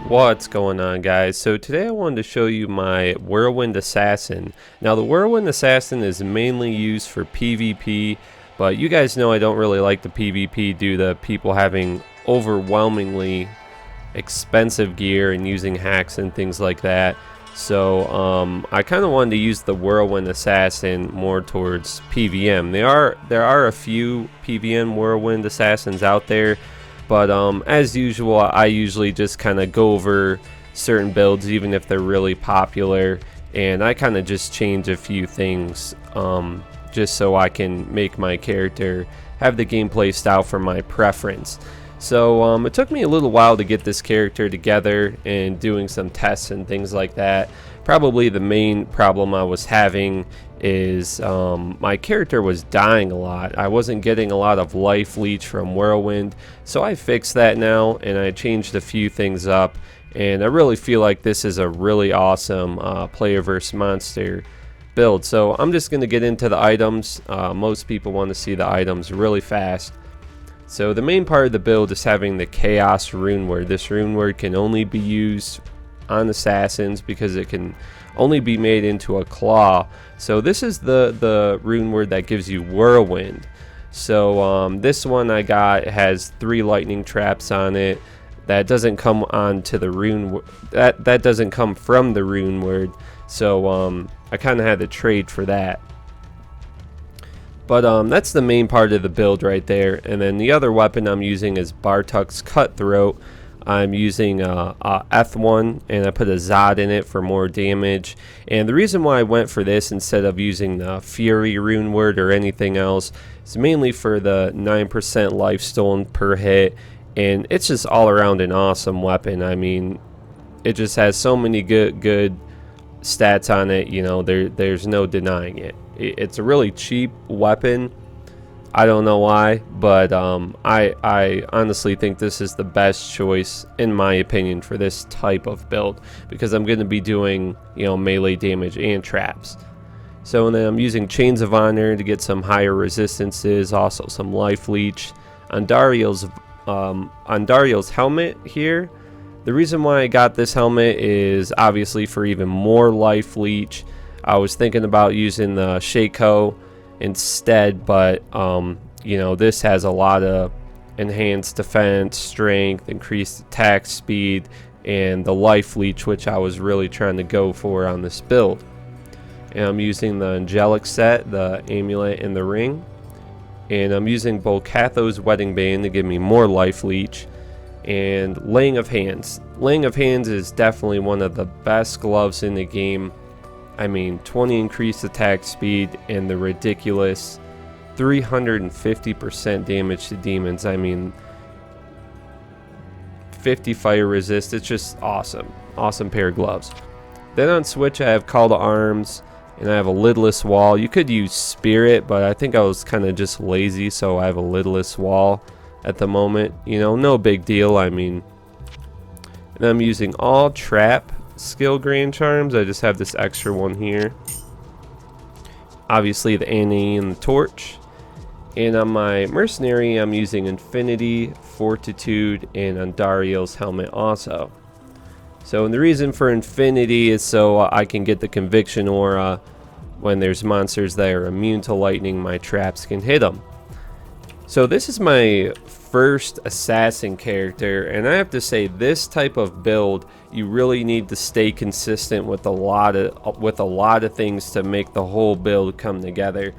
What's going on, guys? So today I wanted to show you my Whirlwind Assassin. Now the Whirlwind Assassin is mainly used for PvP, but you guys know I don't really like the PvP due to people having overwhelmingly expensive gear and using hacks and things like that. So I kind of wanted to use the Whirlwind Assassin more towards PVM. There are a few PVM Whirlwind Assassins out there, but as usual, I usually just kind of go over certain builds, even if they're really popular, and I kind of just change a few things just so I can make my character have the gameplay style for my preference. So it took me a little while to get this character together and doing some tests and things like that. Probably the main problem I was having is my character was dying a lot. I wasn't getting a lot of life leech from Whirlwind, so I fixed that now and I changed a few things up, and I really feel like this is a really awesome player versus monster build. So I'm just going to get into the items. Most people want to see the items really fast. So the main part of the build is having the Chaos rune word. This rune word can only be used on assassins because it can only be made into a claw. So this is the rune word that gives you Whirlwind. So this one I got has 3 lightning traps on it. That doesn't come onto the rune. That doesn't come from the rune word. So I kind of had to trade for that. But that's the main part of the build right there. And then the other weapon I'm using is Bartuk's Cutthroat. I'm using F1 and I put a Zod in it for more damage. And the reason why I went for this instead of using the Fury rune word or anything else is mainly for the 9% life stolen per hit. And it's just all around an awesome weapon. I mean, it just has so many good stats on it, you know, there's no denying it. It's a really cheap weapon. I don't know why, but I honestly think this is the best choice in my opinion for this type of build, because I'm going to be doing, you know, melee damage and traps. So then I'm using Chains of Honor to get some higher resistances, also some life leech. On Dario's helmet here, the reason why I got this helmet is obviously for even more life leech. I was thinking about using the Shaco instead, but you know, this has a lot of enhanced defense, strength, increased attack speed, and the life leech, which I was really trying to go for on this build. And I'm using the angelic set, the amulet and the ring, and I'm using Bolcatho's wedding band to give me more life leech. And laying of hands is definitely one of the best gloves in the game. I mean, 20 increased attack speed and the ridiculous 350% damage to demons. I mean, 50 fire resist. It's just awesome pair of gloves. Then on Switch I have Call to Arms, and I have a lidless wall. You could use Spirit, but I think I was kind of just lazy, so I have a lidless wall at the moment. You know, no big deal. I mean, and I'm using all trap skill grand charms. I just have this extra one here, obviously the Annie and the torch. And on my mercenary I'm using Infinity, Fortitude, and on Dario's helmet also. So, and the reason for Infinity is so I can get the conviction aura. When there's monsters that are immune to lightning, my traps can hit them. So this is my first assassin character, and I have to say, this type of build you really need to stay consistent with a lot of things to make the whole build come together.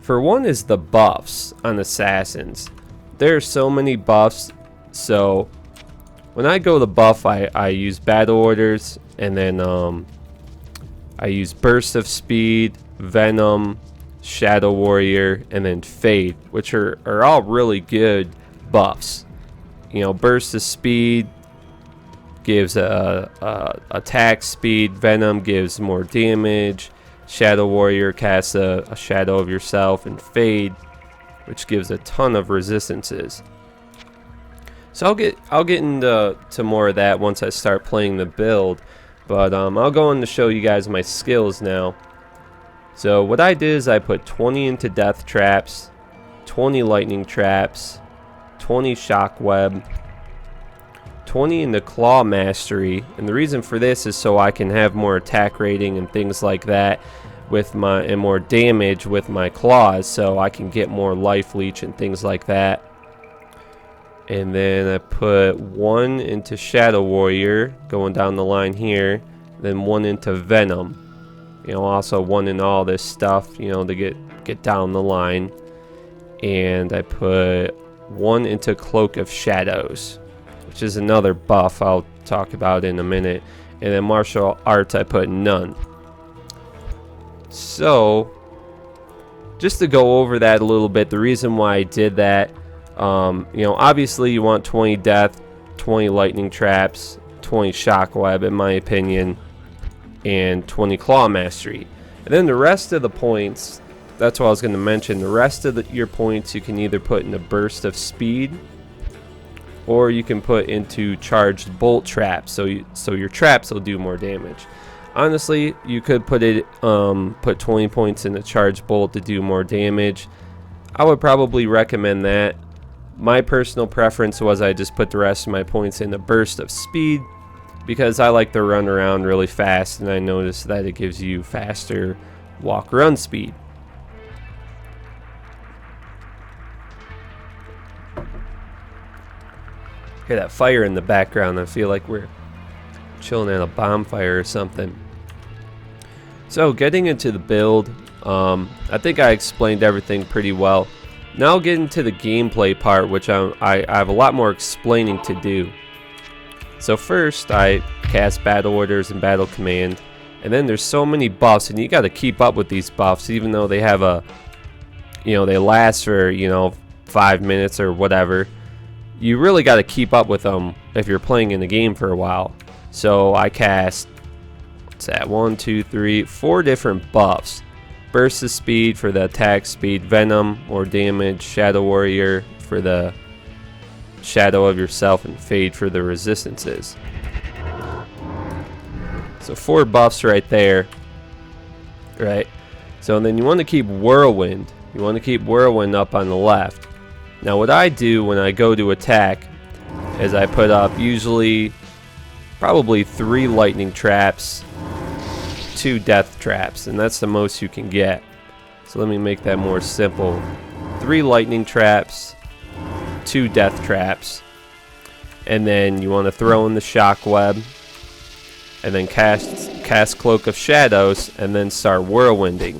For one is the buffs on assassins. There are so many buffs, so when I go to buff, I use battle orders, and then I use burst of speed, venom, Shadow Warrior, and then Fade, which are all really good buffs. You know, burst of speed gives attack speed, venom gives more damage, Shadow Warrior casts a shadow of yourself, and Fade, which gives a ton of resistances. So I'll get into more of that once I start playing the build, but I'll go on to show you guys my skills now. So what I did is I put 20 into death traps, 20 lightning traps, 20 shock web, 20 into claw mastery, and the reason for this is so I can have more attack rating and things like that with my, and more damage with my claws, so I can get more life leech and things like that. And then I put 1 into Shadow Warrior going down the line here, then 1 into Venom. You know, also 1 in all this stuff, you know, to get down the line. And I put 1 into Cloak of Shadows, which is another buff I'll talk about in a minute. And then Martial Arts I put none. So, just to go over that a little bit, the reason why I did that, you know, obviously you want 20 death, 20 lightning traps, 20 shockweb in my opinion, and 20 claw mastery. And then the rest of the points, that's what I was going to mention, the rest of your points you can either put in a burst of speed, or you can put into charged bolt traps, so your traps will do more damage. Honestly, you could put 20 points in a charged bolt to do more damage. I would probably recommend that. My personal preference was I just put the rest of my points in a burst of speed, because I like to run around really fast, and I noticed that it gives you faster walk-run speed. Hear that fire in the background. I feel like we're chilling at a bonfire or something. So getting into the build, I think I explained everything pretty well. Now getting to the gameplay part, which I have a lot more explaining to do. So first I cast battle orders and battle command, and then there's so many buffs, and you got to keep up with these buffs, even though they have a, you know, they last for, you know, 5 minutes or whatever. You really got to keep up with them if you're playing in the game for a while. So I cast, what's that, 1, 2, 3, 4 different buffs. Burst of speed for the attack speed, venom or damage, shadow warrior for the shadow of yourself, and fade for the resistances. So 4 buffs right there, right? So then you want to keep Whirlwind. You want to keep Whirlwind up on the left. Now what I do when I go to attack is I put up usually probably 3 lightning traps, 2 death traps, and that's the most you can get. So let me make that more simple. 3 lightning traps, 2 death traps, and then you want to throw in the shockweb, and then cast Cloak of Shadows, and then start whirlwinding.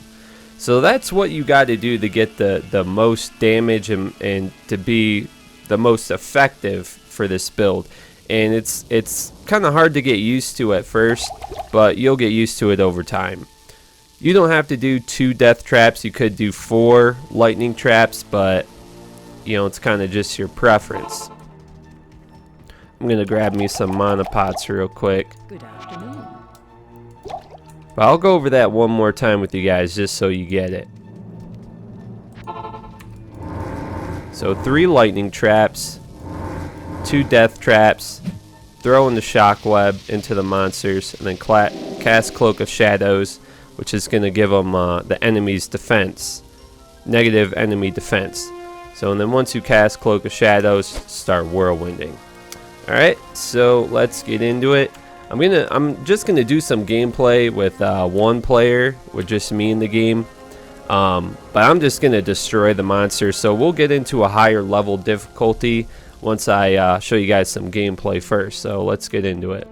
So that's what you got to do to get the most damage and to be the most effective for this build. And it's kind of hard to get used to at first, but you'll get used to it over time. You don't have to do 2 death traps. You could do 4 lightning traps, but you know, it's kind of just your preference. I'm gonna grab me some mana pots real quick. Good afternoon. But I'll go over that one more time with you guys just so you get it. So 3 lightning traps, 2 death traps, throw in the shockweb into the monsters, and then cast Cloak of Shadows, which is going to give them the enemy's defense, negative enemy defense. So and then once you cast Cloak of Shadows, start whirlwinding. Alright, so let's get into it. I'm just gonna do some gameplay with 1 player, with just me in the game. But I'm just gonna destroy the monsters, so we'll get into a higher level difficulty once I show you guys some gameplay first. So let's get into it.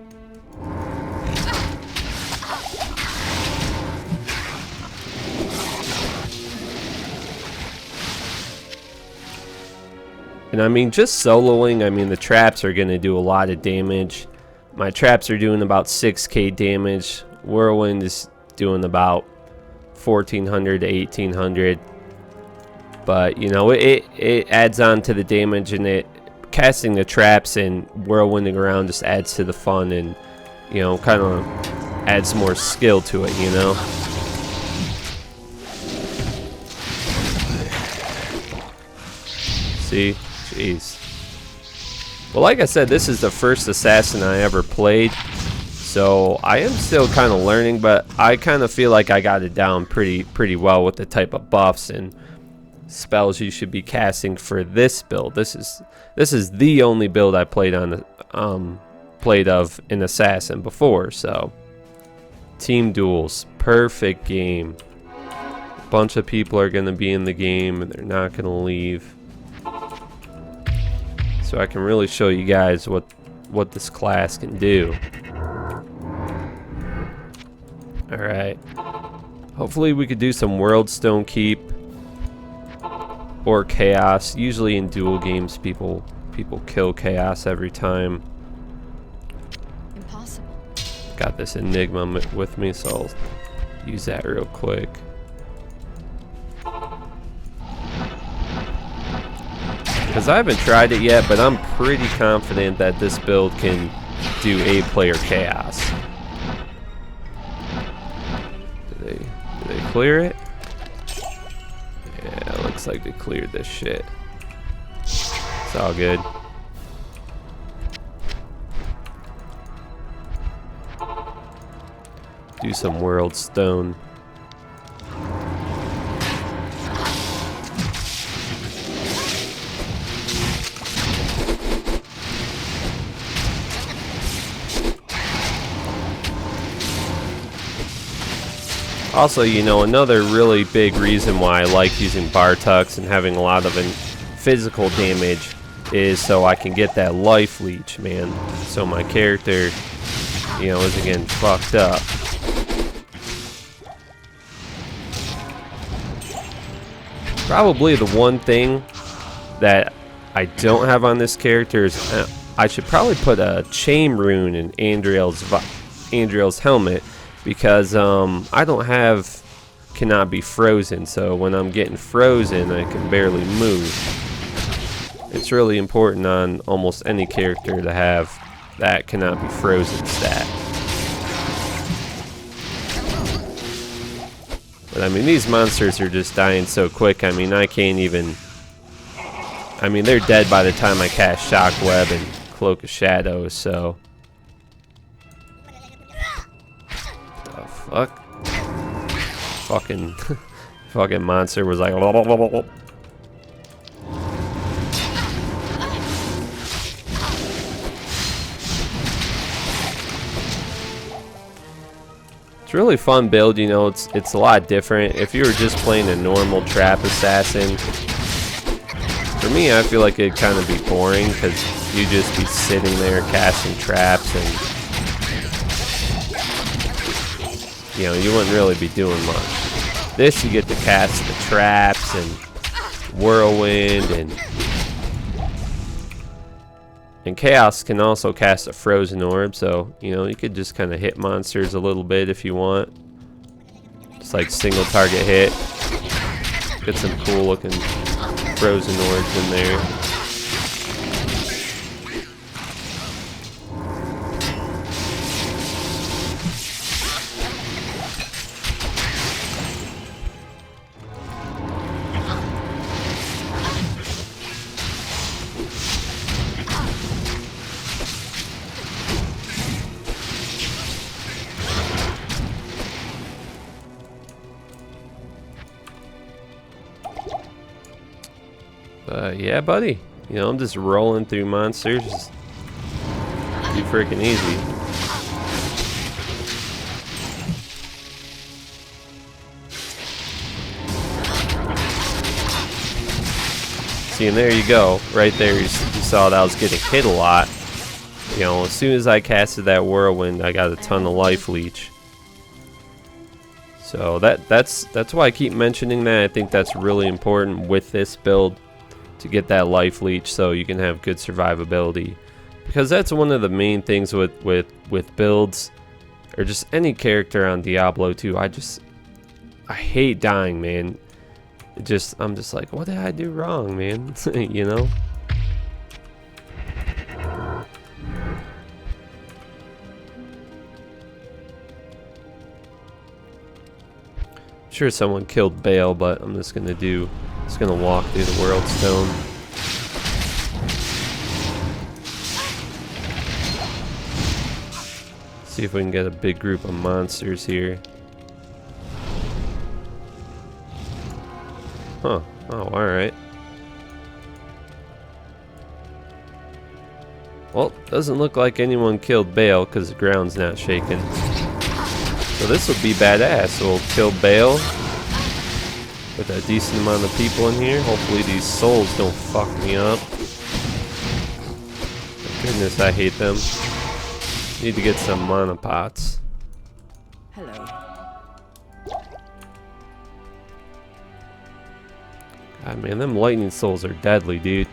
And I mean, just soloing, I mean, the traps are gonna do a lot of damage. My traps are doing about 6k damage. Whirlwind is doing about 1400 to 1800. But you know, it adds on to the damage, and casting the traps and whirlwinding around just adds to the fun, and you know, kind of adds more skill to it, you know. See? Jeez. Well, like I said, this is the first assassin I ever played, so I am still kind of learning, but I kind of feel like I got it down pretty well with the type of buffs and spells you should be casting for this build. This is the only build I played on played of an assassin before. So team duels, perfect game. A bunch of people are going to be in the game and they're not going to leave. So I can really show you guys what this class can do. Alright. Hopefully we could do some World Stone Keep or Chaos. Usually in duel games people kill Chaos every time. Impossible. Got this Enigma with me, so I'll use that real quick. Because I haven't tried it yet, but I'm pretty confident that this build can do 8-player Chaos. Did they clear it? Yeah, it looks like they cleared this shit. It's all good. Do some World Stone. Also, you know, another really big reason why I like using Bartucks and having a lot of physical damage is so I can get that life leech, man. So my character, you know, isn't getting fucked up. Probably the one thing that I don't have on this character is I should probably put a chain rune in Andriel's helmet, because I don't have cannot be frozen, so when I'm getting frozen I can barely move. It's really important on almost any character to have that cannot be frozen stat. But I mean, these monsters are just dying so quick. I mean, I can't even, I mean, they're dead by the time I cast Shockweb and Cloak of Shadows, so fuck. Fucking monster was like It's a really fun build, you know, it's a lot different. If you were just playing a normal trap assassin, for me I feel like it'd kind of be boring because you'd just be sitting there casting traps and, you know, you wouldn't really be doing much. This, you get to cast the traps and Whirlwind, and Chaos can also cast a frozen orb, so, you know, you could just kind of hit monsters a little bit if you want. Just like single target hit. Get some cool looking frozen orbs in there. Yeah, buddy. You know, I'm just rolling through monsters. Just too freaking easy. See, and there you go. Right there, you saw that I was getting hit a lot. You know, as soon as I casted that Whirlwind, I got a ton of life leech. So that's why I keep mentioning that. I think that's really important with this build, to get that life leech so you can have good survivability, because that's one of the main things with builds, or just any character on Diablo 2. I hate dying, man. I'm just like, what did I do wrong, man? You know. I'm sure someone killed Bale, but I'm just gonna walk through the World Stone. See if we can get a big group of monsters here. Huh. Oh, alright. Well, doesn't look like anyone killed Bale because the ground's not shaking. So this will be badass. We'll kill Bale with a decent amount of people in here. Hopefully these souls don't fuck me up. Goodness, I hate them. Need to get some mana pots. Hello. God, man, them lightning souls are deadly, dude.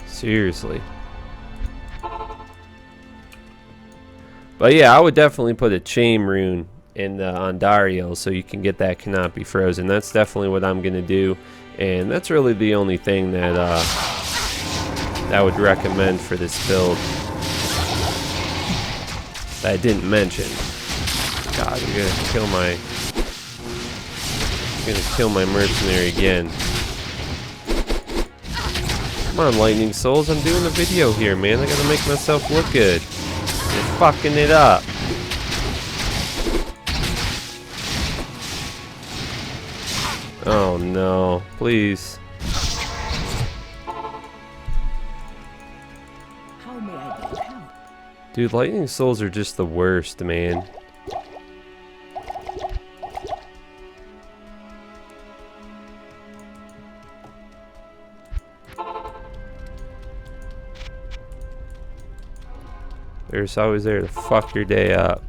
Seriously. But yeah, I would definitely put a chain rune in the Ondario so you can get that cannot be frozen. That's definitely what I'm gonna do, and that's really the only thing that I would recommend for this build that I didn't mention. God, I'm gonna kill my mercenary again. Come on, lightning souls, I'm doing a video here, man. I gotta make myself look good. You're fucking it up. Oh no, please. How may I be of help? Dude, lightning souls are just the worst, man. They're just always there to fuck your day up.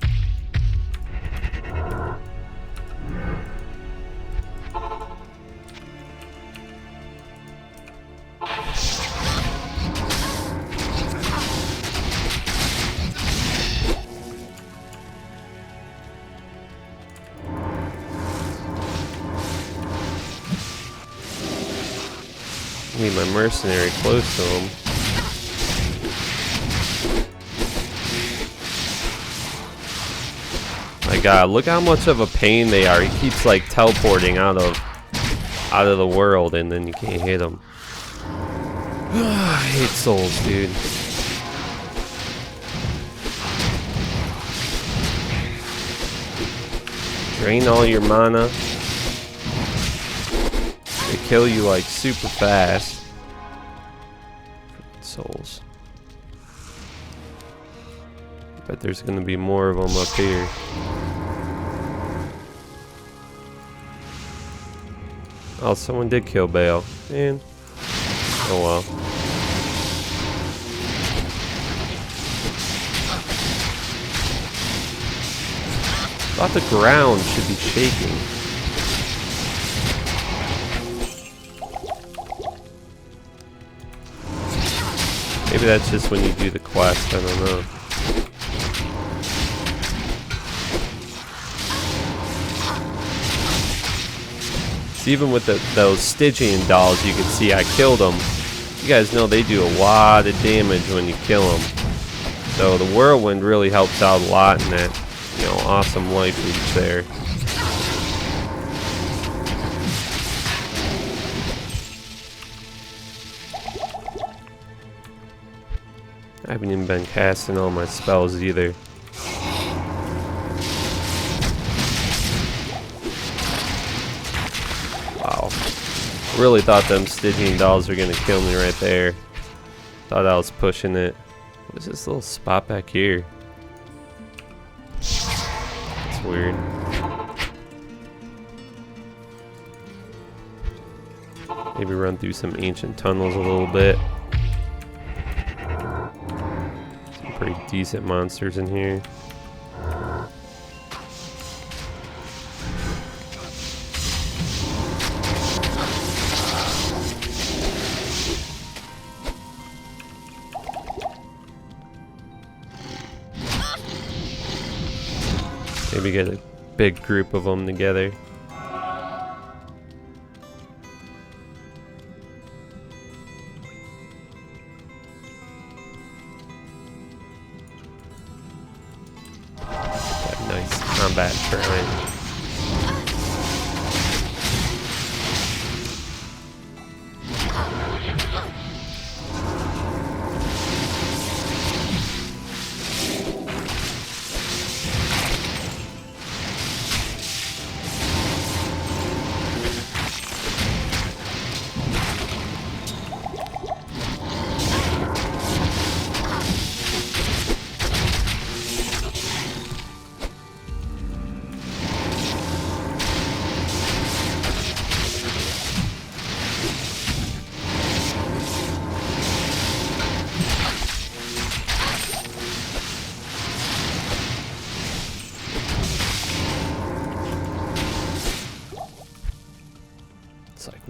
Need my mercenary close to him. My God, look how much of a pain they are. He keeps like teleporting out of the world, and then you can't hit him. I hate souls, dude. Drain all your mana. They kill you like super fast. Souls. Bet there's gonna be more of them up here. Oh, someone did kill Bale. Man. Oh well. Thought the ground should be shaking. Maybe that's just when you do the quest, I don't know. So even with those Stygian dolls, you can see I killed them. You guys know they do a lot of damage when you kill them. So the Whirlwind really helps out a lot in that, you know, awesome life leech there. I haven't even been casting all my spells either. Wow. Really thought them Stygian dolls were gonna kill me right there. Thought I was pushing it. What is this little spot back here? It's weird. Maybe run through some ancient tunnels a little bit. Pretty decent monsters in here. Maybe get a big group of them together. Nice combat terrain.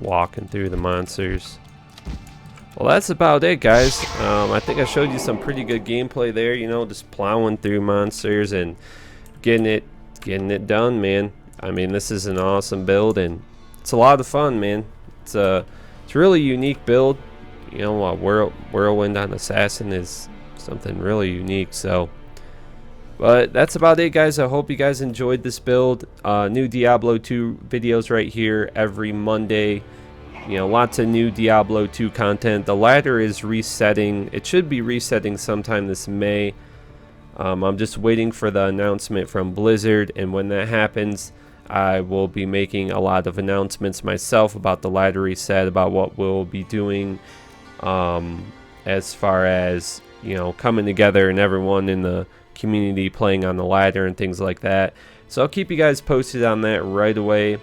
walking through the monsters. Well, that's about it, guys. I think I showed you some pretty good gameplay there, you know, just plowing through monsters and getting it done, man. I mean, this is an awesome build, and it's a lot of fun, man. It's a really unique build. You know, Whirlwind on Assassin is something really unique. So, but that's about it, guys. I hope you guys enjoyed this build. New Diablo 2 videos right here every Monday. You know, lots of new Diablo 2 content. The ladder is resetting. It should be resetting sometime this May. I'm just waiting for the announcement from Blizzard, and when that happens, I will be making a lot of announcements myself about the ladder reset, about what we'll be doing as far as, you know, coming together and everyone in the community playing on the ladder and things like that. So I'll keep you guys posted on that right away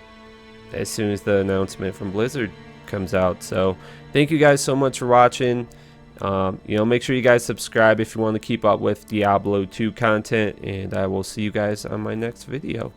as soon as the announcement from Blizzard comes out. So thank you guys so much for watching. You know, make sure you guys subscribe if you want to keep up with Diablo 2 content, and I will see you guys on my next video.